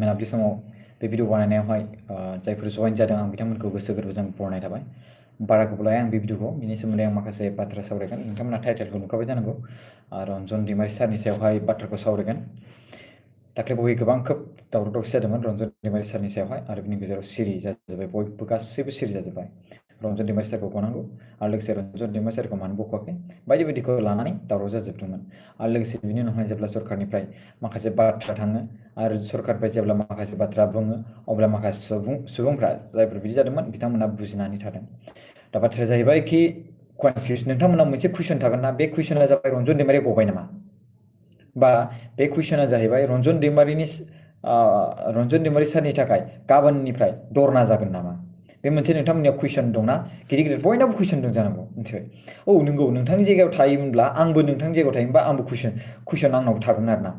मोनाबिलि समाव बे भिडिअ बानायनायावहाय जायफोर जयेन जादों आं बिथांमोनखौ गोसो गोरबोजों बरायनाय थाबाय। बारा गोबाव लाया आं बे भिडिअखौ बिनि सोमोन्दै आं माखासे बाथ्रा सावरायगोन। नोंथांमोना टाइटेलखौ नुखाबाय जानांगौ। रन्जन दैमारि सारनि सायावहाय बाथ्राखौ सावरायगोन। दाख्लैबावै गोबां खोब दावराव दावसि जादोंमोन रन्जन दैमारि सारनि सायावहाय आरो बिनि गेजेराव सिरि जाजोब्बाय, बयबो गासैबो सिरि जाजोब्बाय। रन्जन दैमारि सारखौ गनांगौ आरो लोगोसे रन्जन दैमारि सारखौ मानो बख'वाखै बायदि बायदिखौ लानानै दावराव जाजोबदोंमोन। आरो लोगोसे बिनि उनावहाय जेब्ला सरकारनिफ्राय माखासे बाथ्रा थाङो आरो सरकारनिफ्राय जेब्ला माखासे बाथ्रा बुङो अब्ला माखासे सुबुंफ्रा जायफोर बिदि जादोंमोन बिथांमोना बुजिनानै थादों। दा बाथ्राया जाहैबाय कि कनफिउस नोंथांमोनाव मोनसे कुइसन थागोन ना, बे कुइसना जाबाय रन्जन दैमारि गबाय नामा? बा बे कुइसना जाहैबाय रन्जन दैमारि सारनि थाखाय गाबोननिफ्राय धरना जागोन नामा? बे मोनसे नोंथांमोननियाव कुइसन दंना, गिदिर गिदिर बयनावबो कुइसन दं जानांगौ मिथिबाय। औ नंगौ, नोंथांनि जायगायाव थायोमोनब्ला आंबो नोंथांनि जायगायाव थायोमोनबा आंबो कुइसन आंनाव थागोन आरोना।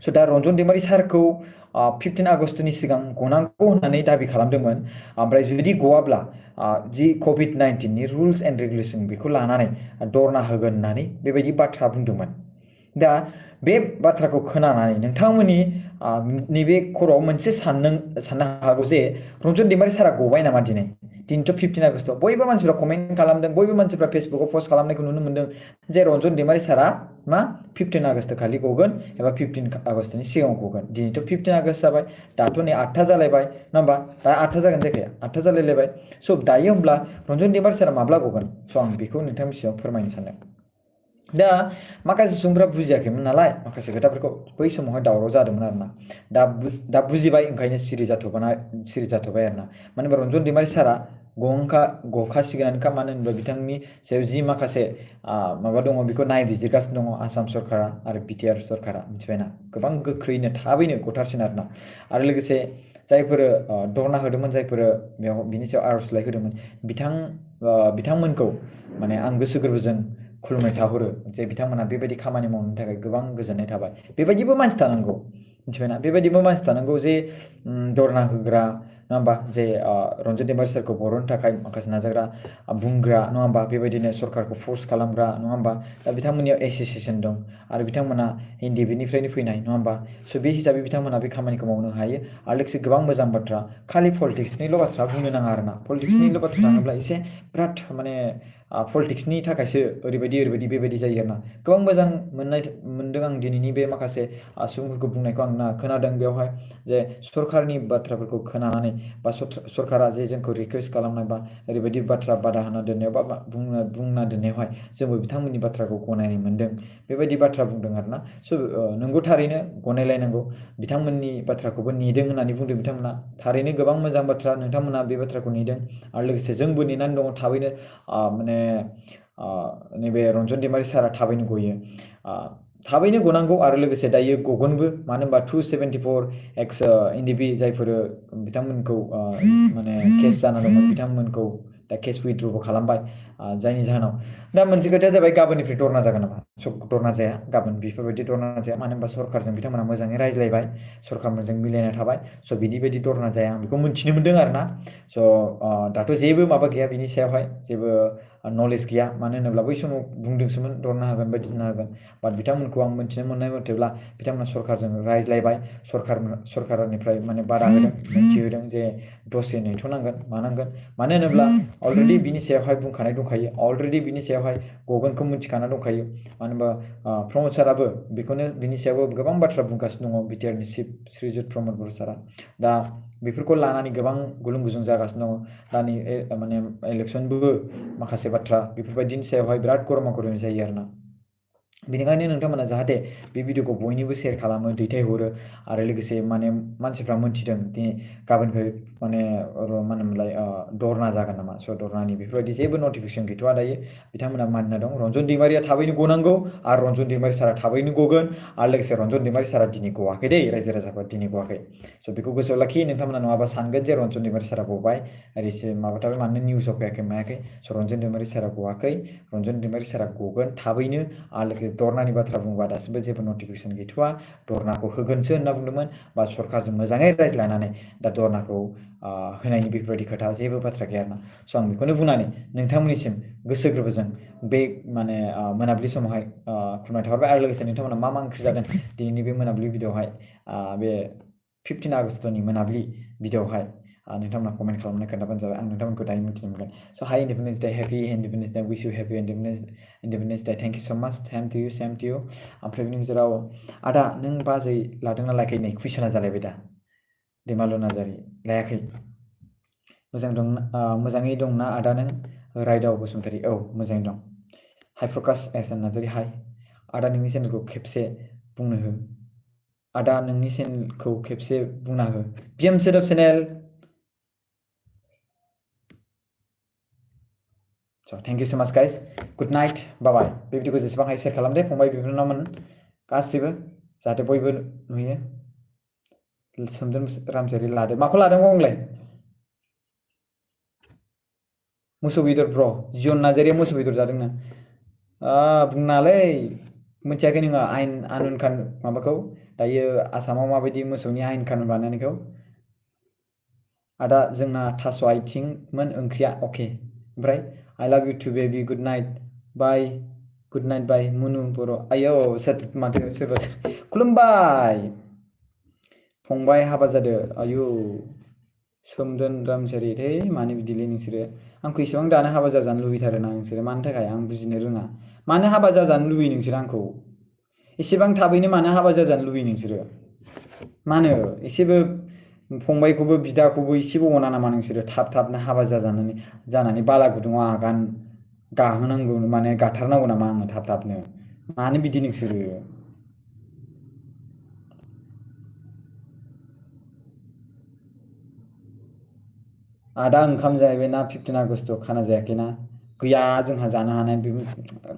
स' दा रन्जन दैमारि सारखौ 15 आगस्टनि सिगां गनांगौ होननानै दाबि खालामदोंमोन। ओमफ्राय जुदि गवाब्ला जि COVID-19 नि रुल्स एन्ड रेगुलेसन बेखौ लानानै धरना होगोन होननानै बेबायदि बाथ्रा बुंदोंमोन। दा बे बाथ्राखौ खोनानानै नोंथांमोननि नैबे खर'आव मोनसे साननो हागौ जे रन्जन दैमारि सारा गबाय नामा दिनैथ' 15 आगस्ट बयबो मानसिफ्रा कमेन्ट खालामदों, बयबो मानसिफ्रा फेसबुकाव पस्ट खालामनायखौ नुनो मोन्दों जे रन्जन दैमारि सारा मा 15 आगस्ट खालि गगोन एबा 15 आगस्टनि सिगाङाव गगोन। दिनैथ' 15 आगस्ट जाबाय, दाथ' नै 8था जालायबाय नङा होमबा? दा 8था जागोन जायखिया 8था जालायलायबाय। स' दायो होमब्ला रन्जन दैमारि सारा माब्ला गगोन? स' आं बेखौ नोंथांनि सिगाङाव फोरमायनो सानदों। दा माखासे सुबुंफ्रा बुजियाखैमोन नालाय माखासे खोथाफोरखौ बै समावहाय दावराव जादोंमोन आरोना। दा बुजिबाय, ओंखायनो सिरि जाथ'बाय आरोना। मानो होनबा रन्जन दैमारि सारा गखासिगोनानोखा। मानो होनोबा बिथांनि सायाव जि माखासे माबा दङ बेखौ नायबिजिरगासिनो दङ आसाम सरकारा आरो बिटिआर सरकारा, मिथिबायना? गोबां गोख्रैनो थाबैनो गथारसिन आरोना। आरो लोगोसे जायफोर धरना होदोंमोन, जायफोर बिनि सायाव आर'जलाइ होदोंमोन, बिथांमोनखौ माने आं गोसो गोरबोजों खुलुमनाय थाहरो जे बिथांमोना बेबायदि खामानि मावनायनि थाखाय गोबां गोजोननाय थाबाय। बेबायदिबो मानसि थानांगौ, मिथिबायना? बेबायदिबो मानसि थानांगौ जे धरना होग्रा नङा होमबा, जे रन्जन दैमारि सारखौ बर'नो थाखाय माखासे नाजाग्रा बुंग्रा नङा होमबा, बेबायदिनो सरकारखौ फर्स खालामग्रा नङा होमबा। दा बिथांमोननियाव एस'सिएसन दं आरो बिथांमोना NDB-निफ्रायनो फैनाय नङा होमबा। स' बे हिसाबै बिथांमोना बे खामानिखौ मावनो हायो। आरो लोगोसे गोबां मोजां बाथ्रा, खालि पलिटिक्सनिल' बाथ्रा बुंनो नाङा आरोना। पलिटिक्सनिल' बाथ्रा थाङोब्ला एसे बिराद माने पलिटिक्सनि थाखायसो ओरैबायदि बेबायदि जायो आरोना। गोबां मोजां मोनदों आं दिनैनि बे माखासे सुबुंफोरखौ बुंनायखौ आं खोनादों बेवहाय, जे सरकारनि बाथ्राफोरखौ खोनानानै बा सरकारा जे जोंखौ रिकुवेस्ट खालामनाय बा ओरैबायदि बाथ्रा बादा होना दोननायाव बा बुंना दोननायावहाय जोंबो बिथांमोननि बाथ्राखौ गनायनाय मोनदों, बेबायदि बाथ्रा बुंदों आरोना। स' नंगौ, थारैनो गनायलायनांगौ। बिथांमोननि बाथ्राखौबो नेदों होननानै बुंदों बिथांमोना, थारैनो गोबां मोजां बाथ्रा। नोंथांमोना बे बाथ्राखौ नेदों आरो लोगोसे जोंबो नेनानै दङ थाबैनो माने नैबे रन्जन दैमारि सारा थाबैनो गयो, थाबैनो गनांगौ। आरो लोगोसे दायो गगोनबो, मानो होनबा 274 एक्स NDB जायफोर बिथांमोनखौ माने केस जाना दंमोन बिथांमोनखौ दा केस उइथड्रबो खालामबाय। जायनि जाहोनाव दा मोनसे खोथाया जाबाय गाबोननिफ्राय धरना जागोन नामा? धरना जाया, गाबोन बेफोरबायदि धरना जाया। मानो होनबा सरकारजों बिथांमोना मोजाङै रायज्लायबाय, सरकारजों मिलायना थाबाय। स' बिदि धरना जाया, आं बेखौ मिन्थिनो मोन्दों आरोना। स' दाथ' जेबो माबा गैया बिनि सायावहाय, जेबो नलेज गैया। मानो होनोब्ला बै समाव बुंदोंसोमोन धरना होगोन बायदिसिना होगोन, बाट बिथांमोनखौ आं मिन्थिनो मोननाय मथेब्ला बिथांमोना सरकारजों रायज्लायबाय, सरकारनिफ्राय माने बादा होदों, मिन्थिहोदों जे दसे नेथ'नांगोन मानांगोन। मानो होनोब्ला अलरेडि बिनि सायावहाय बुंखानाय दंखायो, अलरेडि बिनि सायावहाय गगोनखौ मिन्थिखाना दंखायो। मानो होनबा प्रमद साराबो बेखौनो बिनि सायावबो गोबां बाथ्रा बुंगासिनो दङ, बिटिआरनि चिफ श्रीजुत प्रमद बर' सारा। दा बेफोरखौ लानानै गोबां गुलुं गुजुं जागासिनो दङ। दानि माने इलेक्सनबो माखासे बाथ्रा बेफोरबायदिनि सायावहाय बिराद गरमा गरमि जायो आरोना। बेनिखायनो नोंथांमोना जाहाथे बे भिडिअखौ बयनिबो शेयार खालामो, दैथायहरो। आरो लोगोसे माने मानसिफ्रा मोन्थिदों दि गाबोननिफ्राय माने मा होनोमोनलाय धरना जागोन नामा। स' धरनानि बेफोरबायदि जेबो नटिफिकेसन गैथ'वा दायो, बिथांमोना मानिना दं। रन्जन दैमारिया थाबैनो गनांगौ आरो रन्जन दैमारि सारा थाबैनो गगोन। आरो लोगोसे रन्जन दैमारि सारा दिनै गवाखै दै, रायजो राजाफ्रा दिनै गवाखै। स' बेखौ गोसोआव लाखि, नोंथांमोना नङाबा सानगोन जे रन्जन दैमारि सारा गबाय, ओरैसो माबा थाबाय, मानो निउसाव फैयाखै मायाखै। स' रन्जन दैमारि सारा गवाखै, रन्जन दैमारि सारा गगोन थाबैनो। आरो लोगोसे धरनानि बाथ्रा बुंबा दासिमबो जेबो नटिफिकेसन गैथ'वा, धरनाखौ होगोनसो होनना बुंदोंमोन, बा सरकारजों मोजाङै रायज्लायनानै दा धरनाखौ होनायनि बेफोरबायदि खोथा जेबो बाथ्रा गैया आरोना। स' आं बेखौनो बुंनानै नोंथांमोननिसिम गोसो गोरबोजों बे माने मोनाबिलि समावहाय खुलुमनाय थाहरबाय। आरो लोगोसे नोंथांमोना मा ओंख्रि जादों दिनैनि बे मोनाबिलि भिडिअ'आवहाय बे 15 आगस्तनि मोनाबिलि भिडिअआवहाय नोंथांमोना कमेन्ट खालामनानै खोन्थाबानो जाबाय आं नोंथांमोनखौ दायो मिथिनो मोनगोन स' hi independence day happy independence day wish you happy independence day thank you so much same to you ओमफ्राय बिनि गेजेराव आदा नों बाजै लादोंना लायाखै नै कुइसना जालायबाय दा दैमालु नार्जारि लायाखै मोजाङै दंना आदा नों रायदाव बसुमतारी औ मोजाङै दं हाय प्रकाश एस एन नार्जारि हाय आदा नोंनि चेनेलखौ खेबसे बुंनो हो आदा नोंनि चेनेलखौ खेबसे बुंना हो बिएम सोदोब channel So thank you so much guys. Good night. Bye bye. बे भिडिअखौ जेसेबां हायो शेयार खालामदे फंबाय बिनानावमोन गासिबो जाहाथे बयबो नुयो सोमदोन रामचारि लादो माखौ लादों बुंलाय मोसौ बेदर ब्र जियन नार्जारिया मोसौ बेदर जादोंनो बुंनालै मिथियाखै नोङो आयेन आनुन खान माबाखौ दायो आसामाव माबायदि मोसौनि आयेन कानुन बानायनायखौ आदा जोंना थास' आइथिंमोन ओंख्रिया अके ओमफ्राय I love you too baby good night bye मुनु बर' आयौ माथो सोरबा खुलुमबाय फंबाय हाबा जादो आयौ सोमदोन रामचारि थै मानो बिदिलै नोंसोरो आंखौ इसेबां दानो हाबा जाजानो लुबैथारो ना नोंसोरो मानि थाखाय आं बुजिनो रोङा मानो हाबा जाजानो लुबैयो नोंसोरो आंखौ एसेबां थाबैनो मानो हाबा जाजानो लुबैयो नोंसोरो मानो एसेबो फंबायखौबो बिदाखौबो एसेबो अना नामा नोंसोरो थाबनो हाबा जानानै बाला गुदुङाव आगान गाहोनांगौ माने गाथारनांगौ नामा आङो थाबनो मानो बिदि नोंसोरो आदा ओंखाम जाहैबायना 15 आगस्ट खाना जायाखैना गैया जोंहा जानो हानाय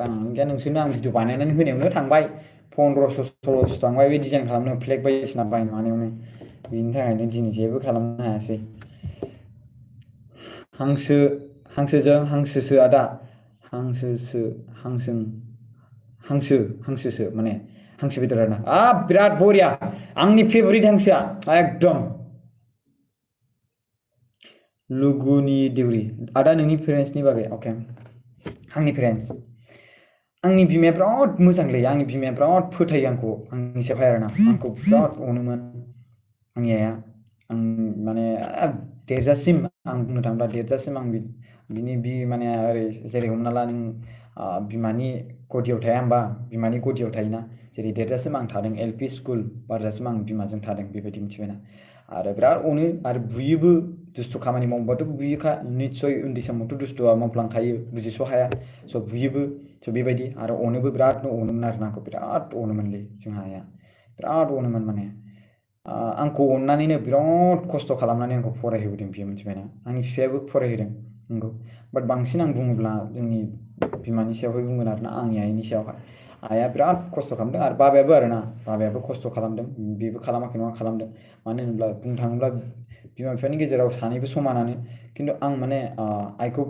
रां गैया नोंसोरनो आं भिडिअ बानायनानै होनायावनो थांबाय 1500-1600 थांबाय बे डिजाइन खालामनो फ्लेग बायदिसिना बायनो मानायावनो बेनि थाखायनो दिनै जेबो खालामनो हायासै हांसोसो आदा हांसोसो माने हांसो बेदर आरोना बिराद बरिया आंनि फेभरिट हांसोआ एकदम लुगुनि देउरि आदा नोंनि पेरेन्ट्सनि बागै अके आंनि पेरेन्ट्स आंनि बिमाया बिराद मोजांलै आंनि बिमाया बिराद फोथायो आंखौ आंनि सायावहाय आरोना आंखौ बिराद अनोमोन आंनि आइया आं माने देरजासिम आं बुंनो थाङोब्ला देरजासिम आं बिनि माने ओरै जेरै हमना ला नों बिमानि गदियाव थाया होमबा बिमानि गदियाव थायोना जेरै देरजासिम आं थादों एलपि स्कुल बारजासिम आं बिमाजों थादों बेबायदि मिथिबायना आरो बिराद अनो आरो बुयोबो दुस्थु खामानि मावबाथ' बुयोखा निस्सय उन्दै समावथ' दुस्थुआ मावफ्लांखायो बुजिस' हाया स' बुयोबो स' बेबायदि आरो अनोबो बिरादनो अनोमोन आरो आंखौ बिराद अनोमोनलै जोंहा आइया बिराद अनोमोन माने आंखौ अननानैनो बिराद खस्थ' खालामनानै आंखौ फरायहोबोदों बियो मिथिबायना आंनि बिफायाबो फरायहोदों नंगौ बाट बांसिन आं बुङोब्ला जोंनि बिमानि सायावहाय बुंगोन आरोना आंनि आइनि सायावहाय आइया बिराद खस्थ' खालामदों आरो बाबायाबो खस्थ' खालामदों बेबो खालामाखै नङा खालामदों मानो होनोब्ला बुंनो थाङोब्ला बिमा बिफानि गेजेराव सानैबो समानानो खिन्थु आं माने आइखौ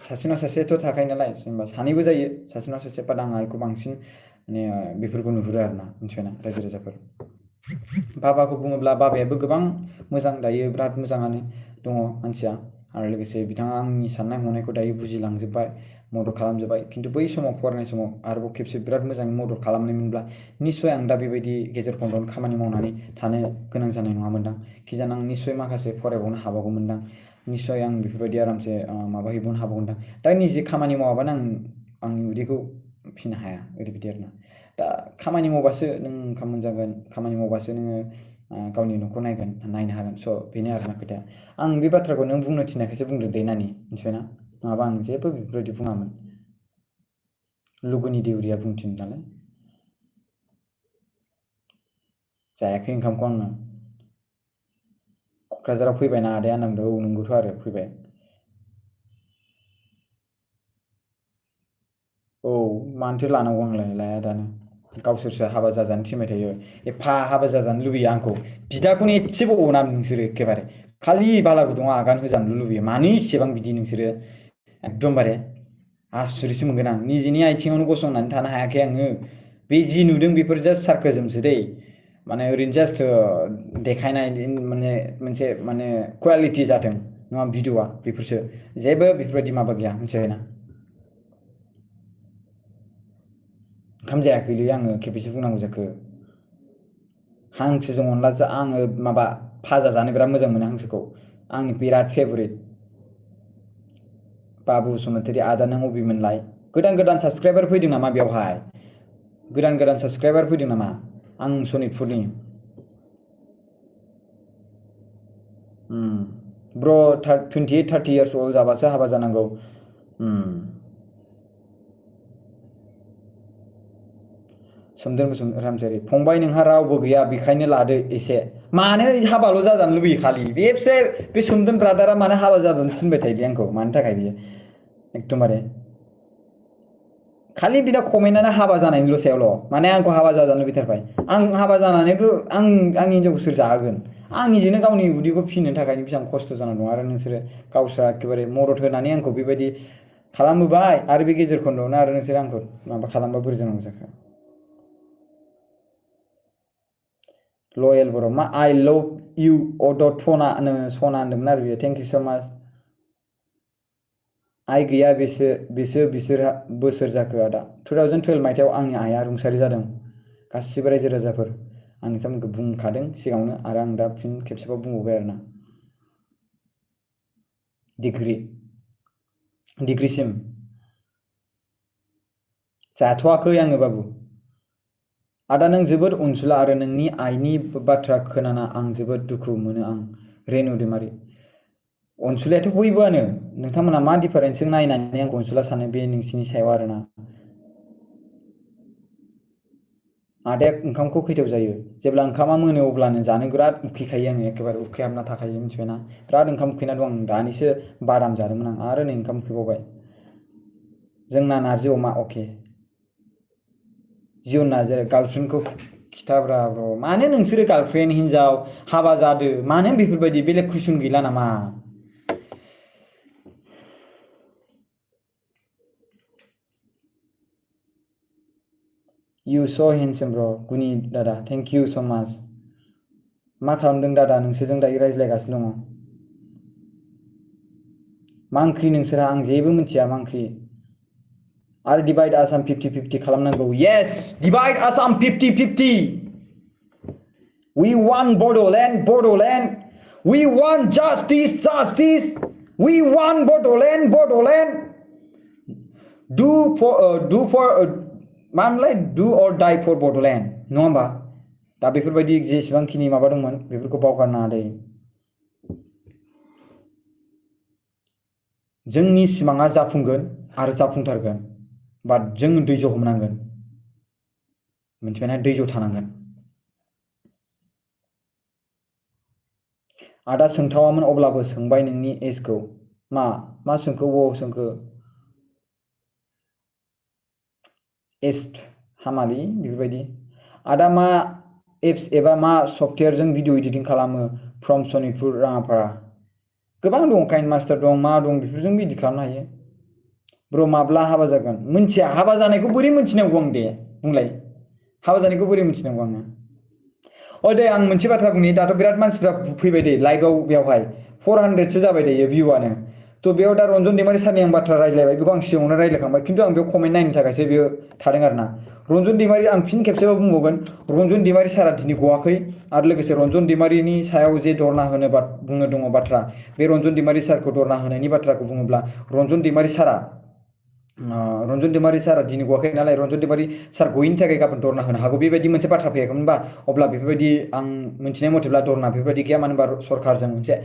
सासेनाव सासेथ' थाखायो नालाय जेनेबा सानैबो जायो सासेनाव सासे बाट आं आइखौ बांसिन माने बेफोरखौ नुहुरो आरोना मिथिबायना रायजो राजाफोर बाबाखौ बुङोब्ला बाबायाबो गोबां मोजां दायो बिराद मोजाङानो दङ मानसिया आरो लोगोसे बिथाङा आंनि साननाय हनायखौ दायो बुजिलांजोब्बाय मदद खालामजोब्बाय खिन्थु बै समाव फरायनाय समाव आरोबाव खेबसे बिराद मोजाङै मदद खालामनायमोनब्ला निस्सय आं दा बेबायदि गेजेर खन्द'आवनो खामानि मावनानै थानो गोनां जानाय नङामोनदां खिजान आं निस्सय माखासे फरायबावनो हाबावगौमोनदां निस्सय आं बेफोरबायदि आरामसे माबाहैबावनो हाबावगोनदां दा निजे खामानि मावाबानो आंनि उदैखौ फिनो हाया ओरैबायदि आरोना दा खामानि मावबासो नों ओंखाम मोनजागोन खामानि मावबासो नोङो गावनि न'खौ नायनो हागोन स' बेनो आरोना खोथाया आं बे बाथ्राखौ नों बुंनो थिननायखायसो बुंदों दे नानि मिथिबायना नङाबा आं जेबो बेफोरबायदि बुङामोन लुगुनि देउरिया बुंथिनो नालाय जायाखै ओंखामखौ आङो क'क्राझाराव फैबायना आदाया होनदों औ नंगौथ' आरो फैबाय औ मानोथो लानांगौ आंलाय लाया दानो गावसोरसो हाबा जाजानो थिनबाय थायो एफा हाबा जाजानो लुबैयो आंखौ बिदाखौनो एसेबो अना नोंसोरो एखेबारे खालि बाला गुदुङाव आगान होजानो लुबैयो मानो इसेबां बिदि नोंसोरो एकदमबारे आसुरितसो मोनगोन आं निजेनि आथिङावनो गसंनानै थानो हायाखै आङो बे जि नुदों बेफोर जास्ट सार्काजमसो दै माने ओरैनो जास्ट देखायनाय माने मोनसे माने कुवालिटि जाथों नङा भिडिअ'आ बेफोरसो जेबो बेफोरबायदि माबा गैया मिथिबायना ओंखाम जायाखैलै आङो खेबेसे बुंनांगौ जाखो हांसोजों अनलाजों आङो माबा फाजा जानो बिराद मोजां मोनो हांसोखौ आंनि बिराद फेभरेट बाबु बसुमतारी आदा नों अबेमोनलाय गोदान साबस्क्राइबार फैदों नामा बेवहाय गोदान साबस्क्राइबार फैदों नामा आं सनितपुरनि ब्र 28-30 इयार्स ओल्ड जाबासो हाबा जानांगौ सोमदोन रामचारि फंबाय नोंहा रावबो गैया बेखायनो लादो एसे मानो हाबाल' जाजानो लुबैयो खालि बे सोमदोन ब्रादारा मानो हाबा जाजानो थिनबाय थायोलै आंखौ मानि थाखाय बियो एकदमबारे खालि बिना कमेन्टआनो हाबा जानायनिल' सायावल' माने आंखौ हाबा जाजानो लुबैथारबाय आं हाबा जानानैबो आंनि हिनजावखौ सोर जाहोगोन आं निजेनो गावनि उदैखौ फिनो थाखायनो बेसेबां खस्थ' जानानै दं आरो नोंसोरो गावस्रा एखेबारे मदद होनानै आंखौ बेबायदि खालामबोबाय आरो बे गेजेर खन्द'आवनो आरो नोंसोर आंखौ माबा खालामबा बोरै जानांगौ जाखो लयेल बर' मा आइ लभ इउ अदर सना होनदोंमोन आरो बियो थेंक इउ स' माच आइ गैया बिसोरहा बोसोर जाखो आदा 2012 मायथाइयाव आंनि आइया रुंसारि जादों गासिबो रायजो राजाफोर आं नोंथांमोनखौ बुंखादों सिगाङावनो आरो आं दा फिन खेबसेबाव बुंबावबाय आरोना डिग्रीसिम जाथ'वाखै आङो बाबु आदा नों जोबोद अनसुला आरो नोंनि आइनि बाथ्रा खोनाना आं जोबोद दुखु मोनो आं रेनु दैमारि अनसुलायाथ' बयबोआनो नोंथांमोना मा डिफारेन्सजों नायनानै आंखौ अनसुला सानो बे नोंसिनि सायाव आरोना आदाया ओंखामखौ खैथायाव जायो जेब्ला ओंखामा मोनो अब्लानो जानो बिराद उखैखायो आङो एखेबारे उखैहाबना थाखायो मिथिबायना बिराद ओंखाम उखैना दं आं दानिसो बादाम जादोंमोन आं आरो नै ओंखाम उखैबावबाय जोंना नारजि अमा अके जिउन नार्जारि गार्लफ्रेन्डखौ खिथाब्रा ब्र मानो नोंसोरो गार्लफ्रेन्ड हिनजाव हाबा जादो मानो बेफोरबायदि बेलेग कुइसन गैला नामा You so handsome bro गुनि दादा thank you so much मा खालामदों दादा नोंसोरजों दायो रायज्लायगासिनो दङ मा ओंख्रि नोंसोरहा आं जेबो मिथिया मा ओंख्रि आरो डिवाइड आसाम 50-50 खालामनांगौ yes divide Assam 50-50 we want Bodoland we want justice we want Bodoland do मा होनलाय do or die for Bodoland नङा होमबा दा बेफोरबायदि जेसेबांखिनि माबा दंमोन बेफोरखौ बावगारनाङा दे जोंनि सिमाङा जाफुंगोन आरो जाफुंथारगोन बाट जों दैज' हमनांगोन मिथिबायना दैज' थानांगोन आदा सोंथावामोन अब्लाबो सोंबाय नोंनि एजखौ मा सोंखो बबाव सोंखो एज हामालि बेफोरबायदि आदा मा एप्स एबा मा सफ्टवेयारजों भिडिअ एडिटिं खालामो फ्रम सनितपुर राङापारा गोबां दं काइन मास्टार दं मा दं बेफोरजोंबो इडिट खालामनो हायो ब्र माब्ला हाबा जागोन मिन्थिया हाबा जानायखौ बोरै मिन्थिनांगौ आं दे बुंलाय हाबा जानायखौ बोरै मिन्थिनांगौ आङो दे आं मोनसे बाथ्रा बुंनि दाथ' बिराद मानसिफ्रा फैबाय दे लाइभआव बेवहाय 400सो जाबाय दायो भिउआनो थ' बेयाव दा रन्जन दैमारि सारनि आं बाथ्रा रायज्लायबाय बेखौ आं सिगाङावनो रायज्लायखांबाय खिन्थु आं बेयाव कमेन्ट नायनो थाखायसो बेयो थादों आरोना रन्जन दैमारि आं फिन खेबसेबो बुंबावगोन रन्जन दैमारि सारा दिनै गवाखै आरो लोगोसे रन्जन दैमारिनि सायाव जे धरना होनो बुंनो दङ बाथ्रा बे रन्जन दैमारि सारखौ धरना होनायनि बाथ्राखौ बुङोब्ला रन्जन दैमारि सारा दिनै गवाखै नालाय रन्जन दैमारि सार गयैनि थाखाय गाबोन धरना होनो हागौ बेबायदि मोनसे बाथ्रा फैयाखैमोनबा अब्ला बेफोरबायदि आं मिथिनाय मथेब्ला धरना बेफोरबायदि गैया मानो होनबा सरकारजों मोनसे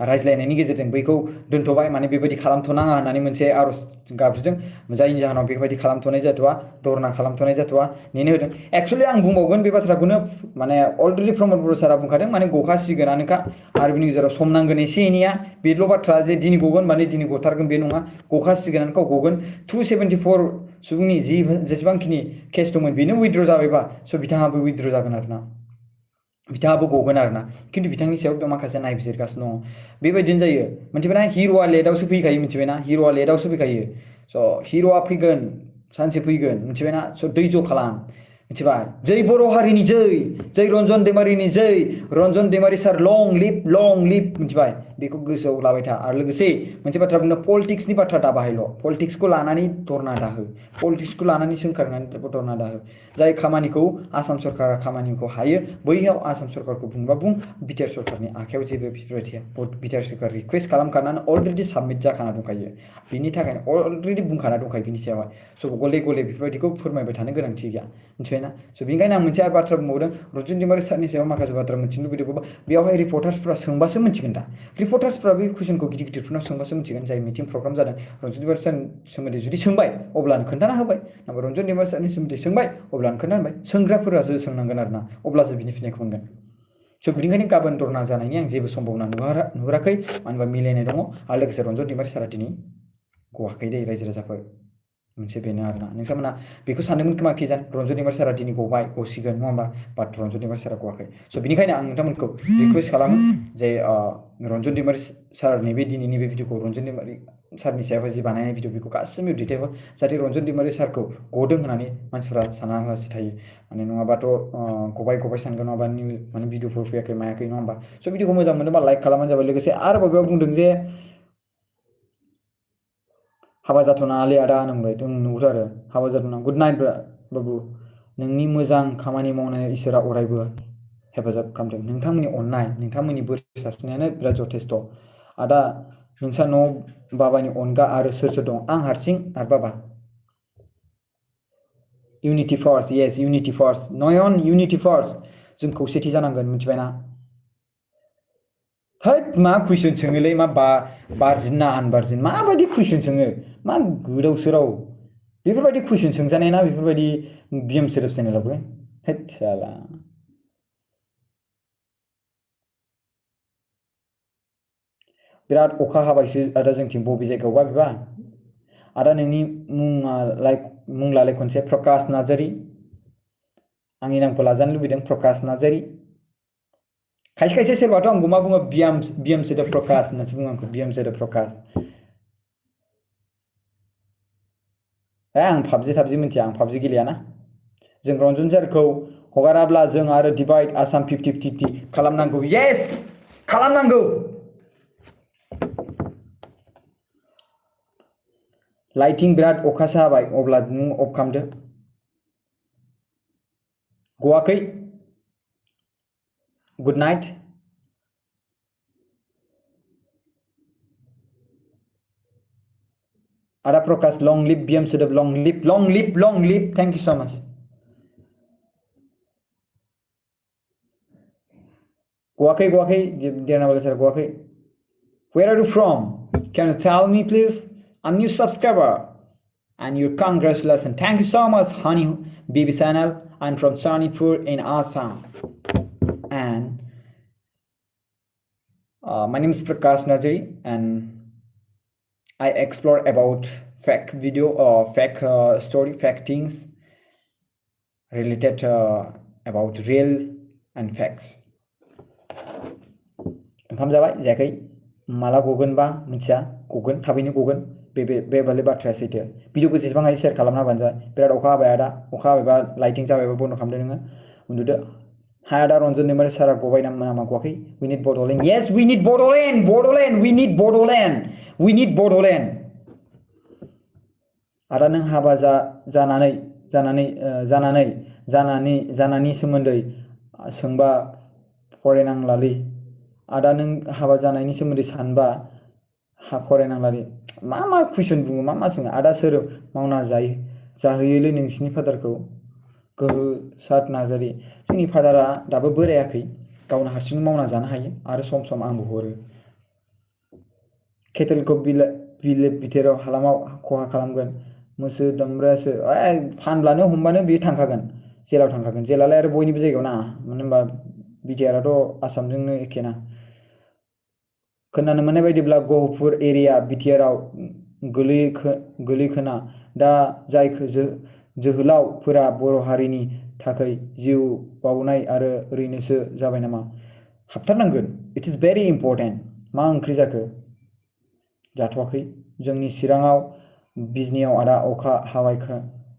रायज्लायनायनि गेजेरजों बैखौ दोनथ'बाय माने बेबायदि खालामथ'नाङा होननानै मोनसे आर'ज गाबज्रिदों जायनि जाहोनाव बेबायदि खालामथ'नाय जाथ'वा धरना खालामथ'नाय जाथ'वा नेनो होदों एक्सुवेलि आं बुंबावगोन बे बाथ्राखौनो माने अलरेडि प्रमद बर' सारा बुंखादों माने गखासिगोनानोखा आरो बिनि गेजेराव सम नांगोन एसे एनैया बेल' बाथ्रा जे दिनै गगोन माने दिनै गथारगोन बे नङा गखासिगोनानोखा गगोन 274 सुबुंनि जेसेबांखिनि केस दंमोन बेनो उइथड्र जाबायबा स' बिथाङाबो उइथड्र जागोन आरोना बिथाङाबो गगोन आरोना खिन्थु बिथांनि सायाव माखासे नायबिजिरगासिनो दङ बेबायदिनो जायो मिथिबायना हिर'आ लेटआवसो फैखायो मिथिबायना हिर'आ लेटआवसो फैखायो स' हिर'आ फैगोन सानसे फैगोन मिथिबायना स' दैज' खालाम मिथिबाय जै बर' हारिनि जै रन्जन दैमारिनि जै रन्जन दैमारि सार लं लिभ मिथिबाय बेखौ गोसोआव लाबाय था आरो लोगोसे मोनसे बाथ्रा बुंनो पलिटिक्सनि बाथ्रा दा बाहायल' पलिटिक्सखौ लानानै धरना दाहो पलिटिक्सखौ लानानै सोंखारनानै धरना दाहो जाय खामानिखौ आसाम सरकारा खामानिखौ हायो बैयाव आसाम सरकारखौ बुंबा बुं बिटिआर सरकारनि आखायाव जेबो बेफोरबायदिया बिटिआर सरकार रिकुवेस्ट खालामखानानै अलरेडि साबमिट जाखाना दंखायो बिनि थाखायनो अलरेडि बुंखाना दंखायो बिनि सायावहाय स' गले बेफोरबायदिखौ फोरमायबाय थानो गोनांथि गैया मिथिबायना स' बेनिखायनो आं मोनसे बाथ्रा बुंबावदों रन्जन दैमारि सारनि सायाव माखासे बाथ्रा मिथिनो लुबैदोंबा बेयावहाय रिपर्टार्सफ्रा सोंबासो मिथिगोन दा रिपर्टार्सफ्रा बे कुइसनखौ गिदिरफोरनाव सोंबासो मिथिगोन जाय मिटिं प्रग्राम जादों रन्जन दैमारि सारनि सोमोन्दै जुदि सोंबाय अब्लानो खोन्थाना होबाय नाथाय रन्जन दैमारि सारनि सोमोन्दै सोंबाय अब्लानो खोन्थाना होबाय सोंग्राफोरासो सोंनांगोन आरोना अब्लासो बिनि फिननायखौ मोनगोन स' बेनिखायनो गाबोन धरना जानायनि आं जेबो सम्भावना नुहुराखै मानो होनबा मिलायनाय दङ आरो लोगोसे रन्जन दैमारि सारा दिनै गवाखै दै रायजो राजाफोर मोनसे बेनो आरोना नोंथांमोना बेखौ सानदोंमोन खोमा कि जान रन्जन दैमारि सारा दिनै गसिगोन नङा होमबा बाट रन्जन दैमारि सारा गवाखै स' बेनिखायनो आं नोंथांमोनखौ रिकुवेस्ट खालामो जे रन्जन दैमारि सारनि बे दिनैनि बे भिडिअखौ रन्जन दैमारि सारनि सायावहाय जि बानायनाय भिडिअ बेखौ गासिबो दैथायहर जाहाथे रन्जन दैमारि सारखौ गदों होननानै मानसिफ्रा सानालासे थायो माने नङाबाथ' गबाय सानगोन नङाबा माने भिडिअफोर फैयाखै मायाखै नङा होमबा स' भिडिअखौ मोजां मोनोबा लाइक खालामबानो जाबाय लोगोसे आरोबाव बेयाव बुंदों जे हाबा जाथ'नाङालै आदा होनबाय नंगौथ' आरो हाबा जाथ'नाङा गुड नाइट बाबु नोंनि मोजां खामानि मावनाय इसोरा अरायबो हेफाजाब खालामदों नोंथांमोननि अननाय नोंथांमोननि बोर सारस्रिनायानो बिराद जथेस्थ' आदा नोंसा न' बाबानि अनगा आरो सोर दं आं हारसिं आरो बाबा unity first yes unity first Nayan unity first जों खौसेथि जानांगोन मिथिबायना हैद मा कुइसन सोङोलै मा बारजिन ना आनबारजिन माबायदि कुइसन सोङो मा गोदाव सोराव बेफोरबायदि कुइसन सोंजानाय ना बेफोरबायदि बिएम सोदोब चेनेलावबो हैद साला बिराद अखा हाबायसो आदा जोंथिं बबे जायगायावबा बेबा आदा नोंनि मुंलाय खनसे प्रकाश नार्जारी आंनि नामखौ लाजानो लुबैदों प्रकाश नार्जारी खायसे सोरबाथ' आंखौ मा बुङो बिएम सोदोब प्रकाश होननासो बुङो आंखौ बिएम सोदोब प्रकाश आं पाबजि मिथिया आं पाबजि गेलेयाना जों रन्जन सारखौ हगाराब्ला जों आरो डिभाइड आसाम 50-50 खालामनांगौ येस खालामनांगौ लाइटिं बिराद अखासो हाबाय अब्ला नों अफ खालामदो गवाखै गुड नाइट आदा प्रकाश लंग लिभ बिएम सोदोब long live thank you so much गवाखै देरनावाला सर गवाखै where are you from can you tell me please I'm new subscriber and you congratulations thank you so much honey baby channel I'm from Chanipur in Assam and my name is Prakash Narzary and I explore about fake video or fake story fake things related about real and facts ओंखाम जाबाय जायाखै माला गगोनबा मिथिया गगोन थाबैनो गगोन बे बाले बाथ्राया सैथो भिडिअखौ जेसेबां हायो शेयार खालामना होबानो जाबाय बिराद अखा हाबाय आदा अखा हाबायबा लाइटिं जाबायबा बन्द खालामदो नोङो उन्दुदो हाय आदा रन्जन दैमारि सारा गबाय नामा गवाखै we need Bodoland yes we need Bodoland आदा नों हाबा जानानै सोमोन्दै सोंबा फरायनांलालै आदा नों हाबा जानायनि सोमोन्दै सानबा फरायनांलालै मा कुइसन बुङो मा सोङो आदा सोर मावना जाहोयोलै नोंसिनि फादारखौ गोहो सात नार्जारी जोंनि फादारा दाबो बोरायाखै गावनो हारसिं मावना जानो हायो आरो सम आंबो हरो केटेलखौ बिलेट बिथोराव हालामाव खहा खालामगोन मोसो दामब्रासो फानब्लानो हमबानो बे थांखागोन जेलाव थांखागोन जेलालाय आरो बयनिबो जायगायाव ना मानो होनबा बिटिआरआथ' आसामजोंनो एखेना खोनानो मोननाय बायदिब्ला गहपुर एरिया बिटिआरआव गोलैखोना दा जाय जोहोलावफोरा बर' हारिनि थाखाय जिउ बावनाय आरो ओरैनोसो जाबाय नामा हाबथारनांगोन इट इज भेरि इम्पर्टेन्ट मा ओंख्रि जाखो जाथ'वाखै जोंनि चिराङाव बिजनियाव आदा अखा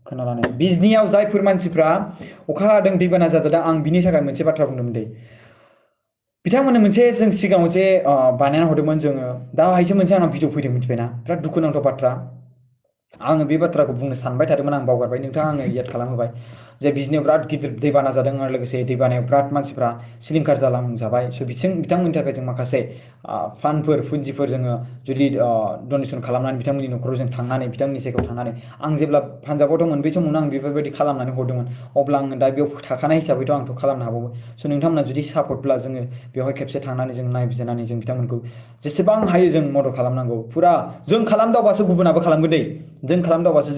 खोनालानो बिजनियाव जायफोर मानसिफ्रा अखा हादों दैबाना जाजादों आं बिनि थाखाय मोनसे बाथ्रा बुंदोंमोन दे बिथांमोननो मोनसे जों सिगाङाव जे बानायना हरदोंमोन जोङो दाहायसो मोनसे आंनाव भिडिअ फैदों मिथिबायना बिराद दुखुनांथाव बाथ्रा आङो बे बाथ्राखौ बुंनो सानबाय थादोंमोन आं बावगारबाय नोंथाङा आंनो याद खालामहोबाय जे बिजनियाव बिराद गिदिर दैबाना जादों आरो लोगोसे दैबानायाव बिराद मानसिफ्रा सिलिंखार जालांजाबाय स' बिथांमोननि थाखाय जों माखासे फान्डफोर पुन्जिफोर जोङो जुदि डनेसन खालामनानै बिथांमोननि न'खराव जों थांनानै बिथांमोननि जायगायाव थांनानै आं जेब्ला पान्जाबाव दंमोन बे समावनो आं बेफोरबायदि खालामनानै हरदोंमन अब्ला आङो दा बेयाव थाखानाय हिसाबैथ' आंथ' खालामनो हाबावो स' नोंथांमोना जुदि सापर्टब्ला जोङो बेवहाय खेबसे थांनानै जों नायबिजिरनानै जों बिथांमोनखौ जेसेबां हायो जों मदद खालामनांगौ फुरा जों खालामदावबासो गुबुनाबो खालामगोन दै जों खालामदावबासो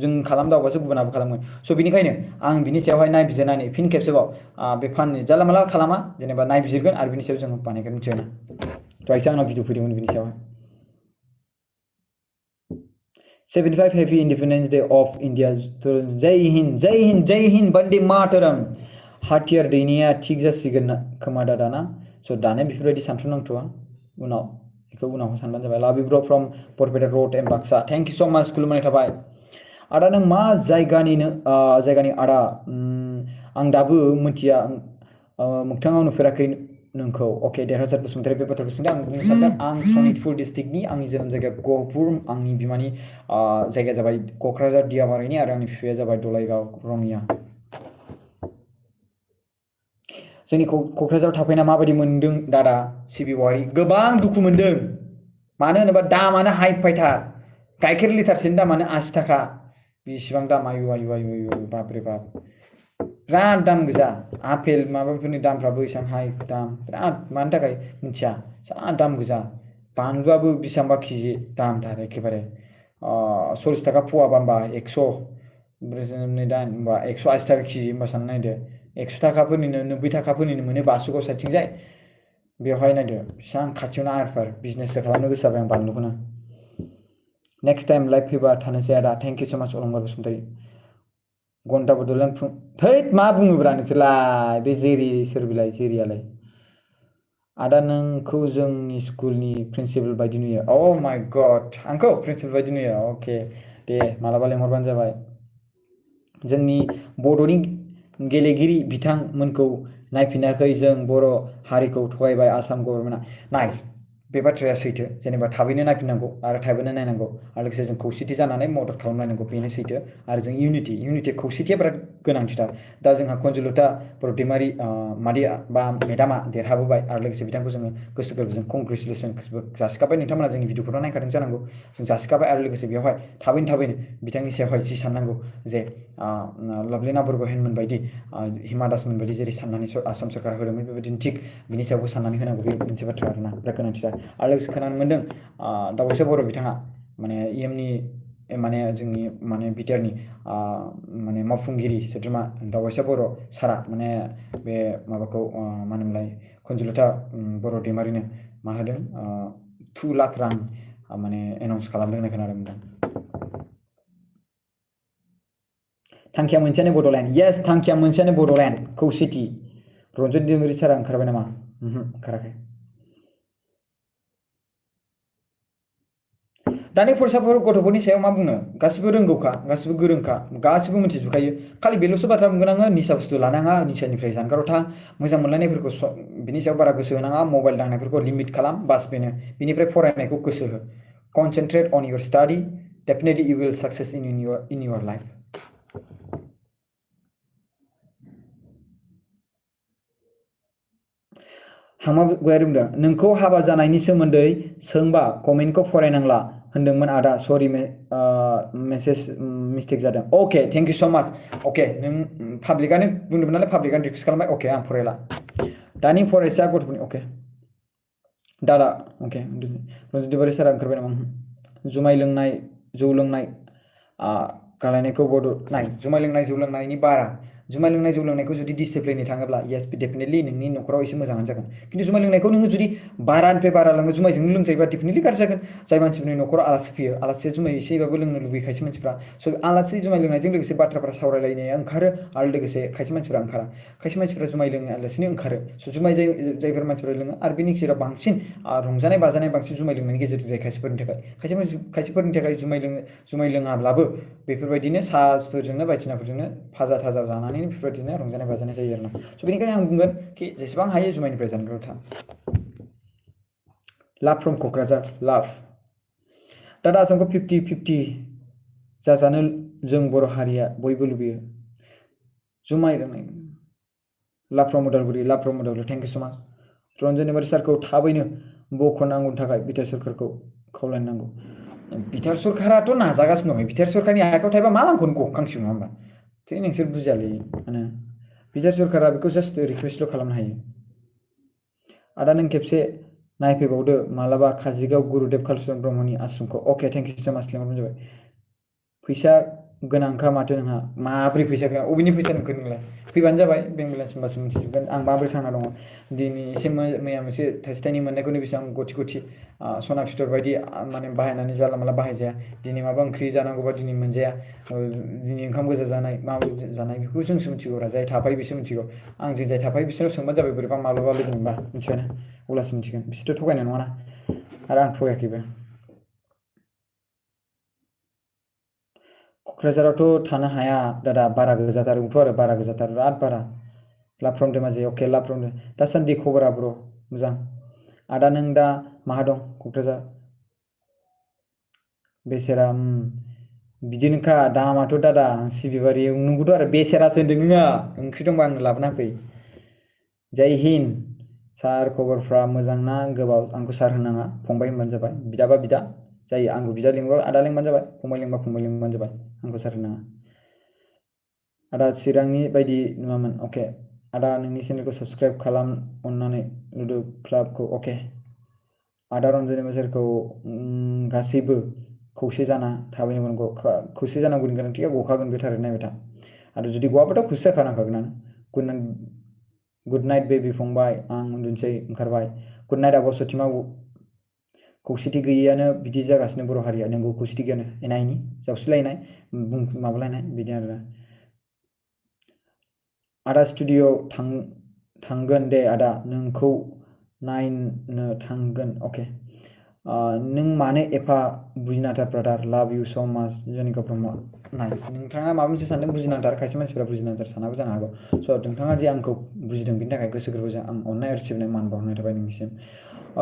जों खालामदावबासो गुबुनाबो खालामगोन स' बिनिखायनो आं बिनि सायावहाय नायबिजिरनानै फिन खेबसेबाव बे फान्डनि जानला मानला खालामा जेनेबा नायबिजिरगोन आरो बिनि सायाव जों बानायगोन मिथिबायना दहायसो आंनाव भिडिअ फैदोंमोन बिनि सायावहाय 75 Happy Independence Day of India जय हिन्द जय हिन्द जय हिन्द वन्दे मातरम हाथियार दैनाया थिग जासिगोन खोमा दाना स' दानो बेफोरबायदि सानथ'नांथ'आ उनाव बेखौ उनाव सानबानो जाबाय लाभ इउ ब्र from Barpeta road and Baksa thank you so' माच खुलुमनाय थाबाय आदा नों मा जायगानि आदा आं दाबो मिथिया मोगथाङाव नुफेराखै नोंखौ अके देरहासार बसुमतारी बे बाथ्राखौ सोंदों आं बुंनो सानदों आं सनितपुर डिस्ट्रिक्टनि आंनि जोनोम जायगा गहपुर आंनि बिमानि जायगाया जाबाय क'क्राझार दियाबारिनि आरो आंनि बिफाया जाबाय दलाइगाव रङिया जोंनि क'क्राझाराव थाफैना माबायदि मोनदों दादा सिबिवारि गोबां दुखु मोनदों मानो होनोबा दामानो हाइ फाइथार गाइखेर लिटारसेनि दामानो 80 थाखा बेसेबां दाम आयु आयु आयु आयु बाप रे बाप बिराद दाम गोजा आपेल माबाफोरनि दामफ्राबो एसेबां हाइ दाम बिराद मानि थाखाय मिथिया जा दाम गोजा बानलुआबो बेसेबांबा केजि दामथार एखेबारे 40 थाखा फवा होमबा 100 होमबा 180 थाखा केजि होमबा सानना नायदो 100 थाखाफोरनिनो 90 थाखाफोरनिनो मोनो बासुगाव साइडथिंजाय बेवहाय नायदो बेसेबां खाथियावनो आरफोर बिजनेससो खालामनो गोसो जाबाय आं बानलुखौनो नेक्स्ट टाइम लाइभ फैबा थानोसै आदा थेंक इउ स' माच अलंबार बसुमतारी घन्टा बड'लेण्ड थैद मा बुङोब्रा नोंसोरलाय बे जेरि सोर बिलाय जेरियालाय आदा नोंखौ जोंनि स्कुलनि प्रिन्सिपाल बायदि नुयो अ माय गड आंखौ प्रिन्सिपाल बायदि नुयो अके दे मालाबा लेंहरबानो जाबाय जोंनि बड'नि गेलेगिरि बिथांमोनखौ नायफिनाखै जों बर' हारिखौ थगायबाय आसाम गभर्नमेन्टआ नाय बे बाथ्राया सैथो जेनेबा थाबैनो नायफिननांगौ आरो थाबैनो नायनांगौ आरो लोगोसे जों खौसेथि जानानै मदद खालामलायनांगौ बेनो सैथो आरो जों इउनिटि खौसेथिया बिराद गोनांथिथार दा जोंहा कनजुलता बर' दैमारि मादैया बा मेदामा देरहाबोबाय आरो लोगोसे बिथांखौ जोङो गोसो गोरबोजों कंग्रेचुलेसन जासिखाबाय नोंथांमोना जोंनि भिडिअफोराव नायखादों जानांगौ जों जासिखाबाय आरो लोगोसे बेवहाय थाबैनो बिथांनि सायावहाय जि साननांगौ जे लभलिना बरग'हेनमोन बायदि हिमा दासमोन बायदि जेरै साननानै आसाम सरकार होदोंमोन बेबायदिनो थिग बिनि सायावबो साननानै होनांगौ बे मोनसे बाथ्रा आरोना बिराद गोनांथिथार आरो लोगोसे खोनानो मोन्दों दावैसो बर' बिथाङा माने इएमनि माने जोंनि माने बिटिआरनि माने मावफुंगिरि सोद्रोमा दावैसो बर' सारा माने बे माबाखौ मा होनोमोनलाय कनजुलता बर' दैमारिनो मा होदों 2 लाख रां माने एनाउन्स खालामदों होननाय खोनादों थांखिया मोनसेयानो बड'लेण्ड येस थांखिया मोनसेयानो बड'लेण्ड खौसेथि रन्जन दैमारि सारा ओंखारबाय नामा ओंखाराखै दानि फरायसाफोर गथ'फोरनि सायाव मा बुंनो गासिबो रोंगौखा गासिबो गोरोंखा गासिबो मिथिजोबखायो खालि बेल'सो बाथ्रा बुंगोन आङो निसा बुस्थु लानाङा निसानिफ्राय जानगाराव था मोजां मोनलायनायफोरखौ बिनि सायाव बारा गोसो होनाङा मबाइल दांनायफोरखौ लिमिट खालाम बास बेनो बिनिफ्राय फरायनायखौ गोसो हो concentrate on your study definitely you will success in your life हामा गयारि बुंदों नोंखौ हाबा जानायनि सोमोन्दै सोंबा कमेन्टखौ फरायनांला होनदोंमोन आदा सरि मेसेज मिस्टेक जादों अके थेंक इउ स' माच अके नों पाब्लिकआनो बुंदोंमोन नालाय पाब्लिकआनो रिकुवेस्ट खालामबाय अके आं फरायला दानि फरायसा गथ'फोरनि अके दादा अके रन्जित दैमारि सारा ओंखारबाय नामा जुमाय लोंनाय जौ लोंनाय गालायनायखौ बड' नाय जुमाय लोंनाय जौ लोंनायनि बारा जुमाय लोंनाय जौ लोंनायखौ जुदि डिसिप्लिनै थाङोब्ला येस डेफिनेटलि नोंनि न'खराव एसे मोजाङानो जागोन खिन्थु जुमाय लोंनायखौ नोङो जुदि बारानिफ्राय बारा लोङो जुमायजोंनो लोंजायोबा डेफिनेटलि गाज्रि जागोन जाय मानसिफोरनि न'खराव आलासि फैयो आलासिया जुमाय एसेबाबो लोंनो लुबैयो खायसे मानसिफ्रा स' आलासि जुमाय लोंनायजों लोगोसे बाथ्राफोरा सावरायलायनाया ओंखारो आरो लोगोसे खायसे मानसिफ्रा ओंखारा खायसे मानसिफ्रा जुमाय लोङालासिनो ओंखारो स' जुमाय जायफोर मानसिफ्रा लोङो आरो बेनि गेजेराव बांसिन रंजानाय बाजानाय बांसिन जुमाय लोंनायनि गेजेरजों जायो खायसेफोरनि थाखाय जुमाय लोङाब्लाबो बेफोरबायदिनो साहफोरजोंनो बायदिसिनाफोरजोंनो फाजा थाजा जानानै बेफोरबायदिनो रंजानाय बाजानाय जायो आरोना स' बेनिखायनो आं बुंगोन कि जेसेबां हायो जुमायनिफ्राय जानगाराव था लाभ फ्रम क'क्राझार लाभ दादा आसामखौ 50-50 जाजानो जों बर' हारिया बयबो लुबैयो जुमाय लोंनाय लाभ from Udalguri thank you so' माच रन्जन नार्जारी सारखौ थाबैनो बख'नांगौनि थाखाय बिटिआर सरकारखौ खावलायनांगौ बिटिआर सरकाराथ' नाजागासिनो दं बिटिआर सरकारनि आखायाव थायोबा मा लांखौनो गखांसिगौ नङा होमबा थै नोंसोर बुजियालै माने बिटिआर सरकारा बेखौ जास्ट रिकुवेस्टल' खालामनो हायो आदा नों खेबसे नायफैबावदो मालाबा काजिगाव गुरुदेब कालिचरन ब्रह्मनि आश्रमखौ अके थेंक इउ स' माच लिंहरबानो जाबाय फैसा गोनांखा माथो नोंहा माब्रै फैसा गोनां अबेनि फैसा नुखो नोंलाय फैबानो जाबाय बेंक बेलेन्स होनबासो मिथिजोबगोन आं माब्रै थांना दङ दिनै एसे मैया मोनसे थाइसे थाइनै मोननायखौनो बेसेबां गथि सना फिथर बायदि माने बाहायनानै जाला माला बाहायजाया दिनै माबा ओंख्रि जानांगौबा दिनै मोनजाया दिनै ओंखाम गोजा जानाय माबोरै जानाय बेखौ जोंसो मिथिगौ जाय थाफायो बिसो मिथिगौ आंजों जाय थाफायो बिसोरनाव सोंबानो जाबाय बोरैबा माब्लाबा लोगो मोनबा मिथिबायना अब्लासो मिथिगोन बिसोरथ' थगायनाय नङाना आरो आं थगायाखैबो क'क्राझारावथ' थानो हाया दादा बारा गोजाथारथ' आरो बारा गोजाथार बिराद बारा लाभ फ्रम धेमाजि अके लाभ फ्रम दासान्दि खबरा ब्र मोजां आदा नों दा माहा दं क'क्राझार बेसेरा बिदिनोखा दामाथ' दादा सिबिबारि नंगौथ' आरो बेसेरासो होनदों नोङो ओंख्रि दंबा आंनो लाबोना होफै जय हिन्द सार खबरफ्रा मोजां ना गोबाव आंखौ सार होनाङा फंबाय होनबानो जाबाय बिदाबा बिदा जायो आंखौ बिदा लिंबा आदा लिंबानो जाबाय फंबाय लिंबा फंबाय लिंबानो जाबाय आंखौ सार होनाङा आदा चिरांनि बायदि नुवामोन अके आदा नोंनि चेनेलखौ साबस्क्राइब खालाम अननानै लुदु क्लाबखौ अके आदा रन्जन नार्जारीखौ गासैबो खौसे जाना थाबैनो मोनगौ खौसे जानांगौनि गोनांथिया गखागोन बे थारै नायबाय था आरो जुदि गवाबाथ' खौसे जाखानांखागोनानो गुड नाइट बेबि फंबाय आं उन्दुनोसै ओंखारबाय गुड नाइट आब' सथिमा खौसेथि गैयैयानो बिदि जागासिनो बर' हारिया नोंगौ खौसेथि गैयानो एना एनि जावसिलायनाय माबालायनाय बिदि आरो आदा स्टुडिअ थांगोन दे आदा नोंखौ नायनो थांगोन अके नों मानो एफा बुजिनांथार ब्रादार लाभ इउ स' माच जनिका ब्रह्म नाय नोंथाङा माबा मोनसे सानदों बुजिनांथार खायसे मानसिफ्रा बुजिनांथार सानाबो जानो हागौ स' नोंथाङा जे आंखौ बुजिदों बेनि थाखाय गोसो गोरबोजों आं अननाय आरो सिबिनाय मान बावहरनाय थाबाय नोंनिसिम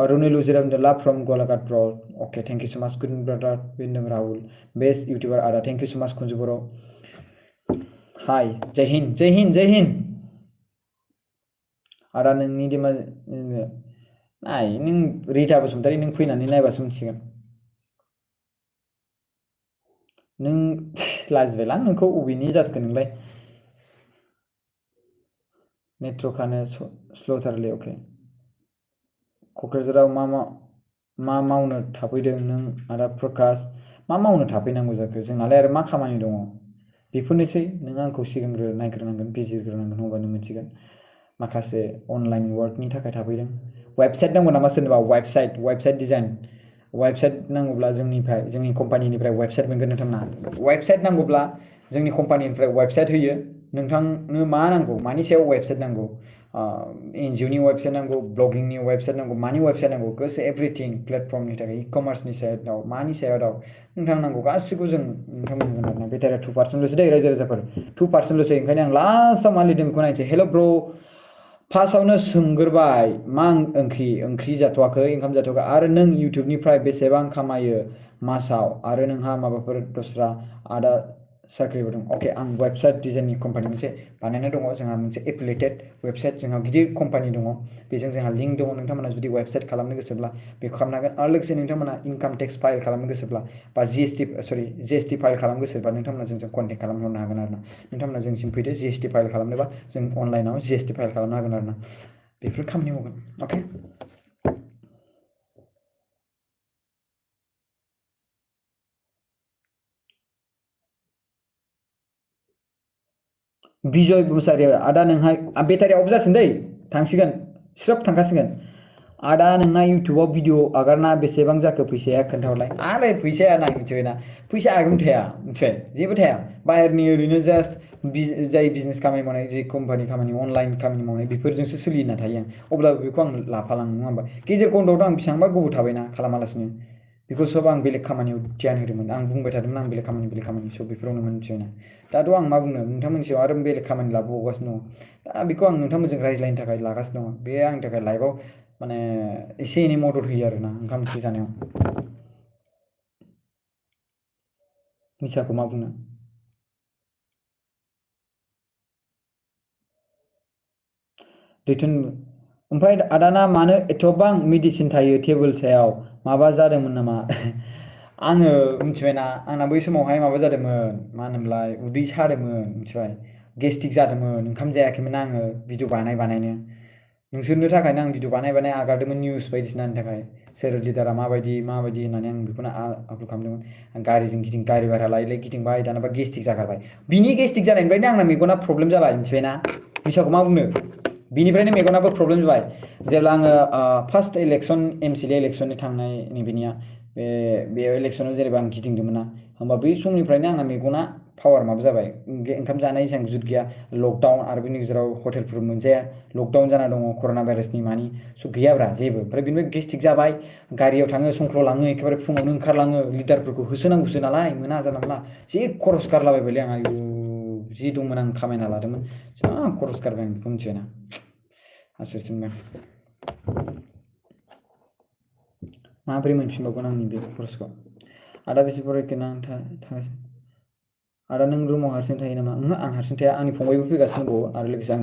रुनिलु जिराम लाभ फ्रम गलाघाट ब्र अके thank you so' much good brother बिन्दों राहुल बेस्ट इउटिउबार आदा thank you so' much Kunju बर' हाय जय हिन्द जय हिन्द जय हिन्द आदा नोंनि दिमा नाय नों रिता बसुमतारी नों फैनानै नायबासो मिथिगोन नों लाजिबायलां नोंखौ अबेनि जाथोखो नोंलाय नेट्र'खानो स्ल'थारलै अके क'क्राझाराव मा मावनो थाफैदों नों आदा प्रकाश मा मावनो थाफैनांगौ जाखो जोंनालाय आरो मा खामानि दङ बेफोरनोसै नों आंखौ सिगांग्रो नायग्रोनांगोन बिजिरग्रोनांगोन अब्लानो मोनथिगोन माखासे अनलाइन वार्कनि थाखाय थाफैदों वेबसाइट नांगौ नामा सोरनोबा वेबसाइट डिजाइन वेबसाइट नांगौब्ला जोंनि कम्पानिनिफ्राय वेबसाइट मोनगोन नोंथांना वेबसाइट नांगौब्ला जोंनि कम्पानिनिफ्राय वेबसाइट होयो नोंथांनो मा नांगौ मानि सायाव वेबसाइट नांगौ एनजिअनि वेबसाइट नांगौ ब्लगिंनि वेबसाइट नांगौ मानि वेबसाइट नांगौ गोसो एभ्रिथिं प्लेटफर्मनि थाखाय इ कमार्सनि सायाव मानि सायाव नोंथां नांगौ गासिखौ जों नोंथां मोनगोन आरोना बेटारिया 2%ल'सो दे रायजो राजाफोर 2%ल'सै ओंखायनो आं लास्टआव मा लिरदों बेखौ नायनोसै हेल' ब्र फार्स्टआवनो सोंग्रोबाय मा ओंख्रि जाथ'वाखै ओंखाम जाथ'वाखै आरो नों इउटुबनिफ्राय बेसेबां खामायो मासाव आरो नोंहा माबाफोर दस्रा आदा साख्रिबो दं अके आं वेबसाइट डिजाइननि कम्पानि मोनसे बानायनाय दङ जोंहा मोनसे एफिलिएटेड वेबसाइट जोंहा गिदिर कम्पानि दङ बेजों जोंहा लिंक दङ नोंथांमोना जुदि वेबसाइट खालामनो गोसोब्ला बेखौ खालामनो हागोन आरो लोगोसे नोंथांमोना इनकाम टेक्स फाइल खालामनो गोसोब्ला बा जिएसटि फाइल खालामनो गोसोब्ला नोंथांमोना जोंजों कन्टेक्ट खालामहरनो हागोन आरोना नोंथांमोना जोंसिम फैदो जिएसटि फाइल खालामनोबा जों अनलाइनाव जिएसटि फाइल खालामनो हागोन आरोना बेफोर खामानि मावगोन अके बिजय बसुमतारी आदा नोंहा बेटारि अफ जासिगोन दै थांसिगोन स्रोब थांखासिगोन आदा नोंना इउटुबाव भिडिअ आगारना बेसेबां जाखो फैसाया खोन्थाहरलाय आरे फैसाया नाय मिथिबायना फैसा आगोम थाया मिथिबाय जेबो थाया बाहेरनि ओरैनो जास्ट जाय बिजनेस खामानि मावनाय जे कम्पानि खामानि अनलाइन खामानि मावनाय बेफोरजोंसो सोलिना थायो आं अब्लाबो बेखौ आं लाफालाङो नङा होमबा गेजेर खन्दआवथ' आं बेसेबांबा गोबाव थाबायना खालामालासिनो बेखौ सब आं बेलेग खामानियाव ध्यान होदोंमोन आं बुंबाय थादोंमोन आं बेलेग खामानि सब बेफोरावनो मिथिबायना दाथ' आं मा बुंनो नोंथांमोननि सायाव आरो बेलेग खामानि लाबावगासिनो दङ दा बेखौ आं नोंथांमोनजों रायज्लायनो थाखाय लागासिनो दङ बे आंनि थाखाय लाइफआव माने एसे एनै मदद होयो आरोना ओंखाम ओंख्रि जानायाव मिसाखौ मा बुंनो रिटर्न ओमफ्राय आदाना मानो एथ'बां मेडिसिन थायो टेबोल सायाव माबा जादोंमोन नामा आङो मिथिबायना आंना बै समावहाय माबा जादोंमोन मा होनोमोनलाय उदै सादोंमोन मिथिबाय गेस्टिक जादोंमोन ओंखाम जायाखैमोन आङो भिडिअ बानायनो नोंसोरनो थाखायनो आं भिडिअ बानाय आगारदोंमोन निउस बायदिसिनानि थाखाय सोर लिडारा माबायदि होननानै आं बेखौनो आपल'ड खालामदोंमोन आं गारिजों गारि भारा लायै गिदिंबाय दानाबा गेस्टिक जागारबाय बिनि गेस्टिक जानायनिफ्रायनो आंना मेगना प्रब्लेम जाबाय मिथिबायना मिसाखौ मा बुंनो बिनिफ्रायनो मेगनाबो प्रब्लेम जाबाय जेब्ला आङो फार्स्ट इलेक्सन एमसिएलए इलेक्सननि थांनाय नैबेनिया बे इलेक्सनाव जेनेबा आं गिदिंदोंमोन ना होमबा बै समनिफ्रायनो आंना मेगना पावार माबा जाबाय ओंखाम जानाय एसेबां जुद गैया लकडाउन आरो बेनि गेजेराव हटेलफोर मोनजाया लकडाउन जाना दङ कर'ना भाइरासनि मानि स' गैयाब्रा जेबो ओमफ्राय बेनिफ्राय गेस्टिक जाबाय गारियाव थाङो संख्ल' लाङो एखेबारे फुङावनो ओंखारलाङो लिडारफोरखौ होसोनांगौसो नालाय मोना जानला मोनला जि खरस गारलाबायबायलै आं आयु जि दंमोन आं खामायना लादोंमोन जा खरस गारबाय आं बेखौ मिथिबायना आसुरित मोनबाय माबोरै मोनफिनबावगोन आंनि बे खरसखौ आदा बेसे फरायखो ना थागासिनो आदा नों रुमाव हारसिं थायो नामा आं हारसिं थाया आंनि फंबायबो फैगासिनो दंबावो आरो लोगोसे आं